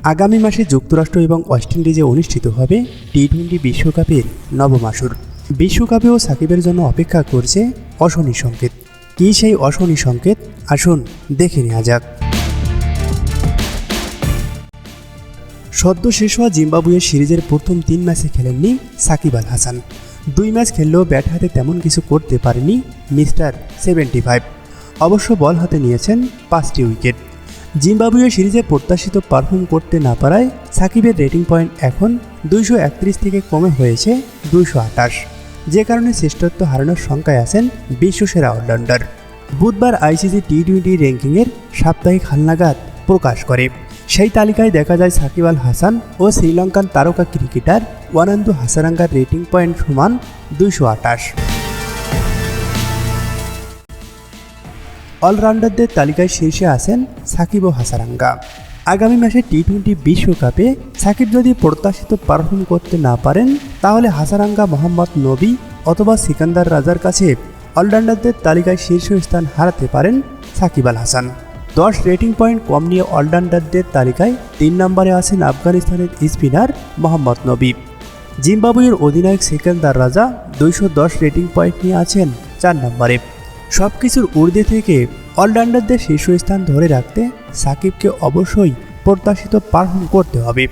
আগামী মাসে যুক্তরাষ্ট্র এবং ওয়েস্ট ইন্ডিজে অনুষ্ঠিত হবে টি-20 বিশ্বকাপের নবম আসর। বিশ্বকাপেও সাকিবের জন্য অপেক্ষা করছে অশনি সংকেত। কী সেই অশনি সংকেত, আসুন দেখে নেওয়া যাক। সদ্য শেষ হওয়া জিম্বাবুয়ে সিরিজের প্রথম 3 ম্যাচে খেলেননি সাকিব আল হাসান। 2 ম্যাচ খেললেও ব্যাট হাতে তেমন কিছু করতে পারেনি মিস্টার 75। অবশ্য বল হাতে নিয়েছেন 5টি উইকেট। জিম্বাবুয়ে সিরিজে প্রত্যাশিত পারফর্ম করতে না পারায় সাকিবের রেটিং পয়েন্ট এখন 231 থেকে কমে হয়েছে 228, যে কারণে শ্রেষ্ঠত্ব হারানোর শঙ্কায় আছেন বিশ্বসেরা অলরাউন্ডার। বুধবার আইসিসি টি-20 র্যাঙ্কিংয়ের সাপ্তাহিক হালনাগাদ প্রকাশ করে। সেই তালিকায় দেখা যায় সাকিব আল হাসান ও শ্রীলঙ্কান তারকা ক্রিকেটার ওয়ানান্দু হাসারাঙ্গার রেটিং পয়েন্ট সমান 228। অলরাউন্ডারদের তালিকায় শীর্ষে আছেন সাকিব ও হাসারাঙ্গা। আগামী মাসে টি-20 বিশ্বকাপে সাকিব যদি প্রত্যাশিত পারফর্ম করতে না পারেন, তাহলে হাসারাঙ্গা, মোহাম্মদ নবী অথবা সিকান্দার রাজার কাছে অলরাউন্ডারদের তালিকায় শীর্ষস্থান হারাতে পারেন সাকিব আল হাসান। 10 রেটিং পয়েন্ট কম নিয়ে অলরাউন্ডারদের তালিকায় 3 নম্বরে আছেন আফগানিস্তানের স্পিনার মোহাম্মদ নবী। জিম্বাবুয়ের অধিনায়ক সিকান্দার রাজা 210 রেটিং পয়েন্ট নিয়ে আছেন 4 নম্বরে। সব কিছুর ঊর্ধ্বে থেকে অলরাউন্ডারদের শীর্ষস্থান ধরে রাখতে সাকিবকে অবশ্যই প্রত্যাশিত পারফর্ম করতে হবে।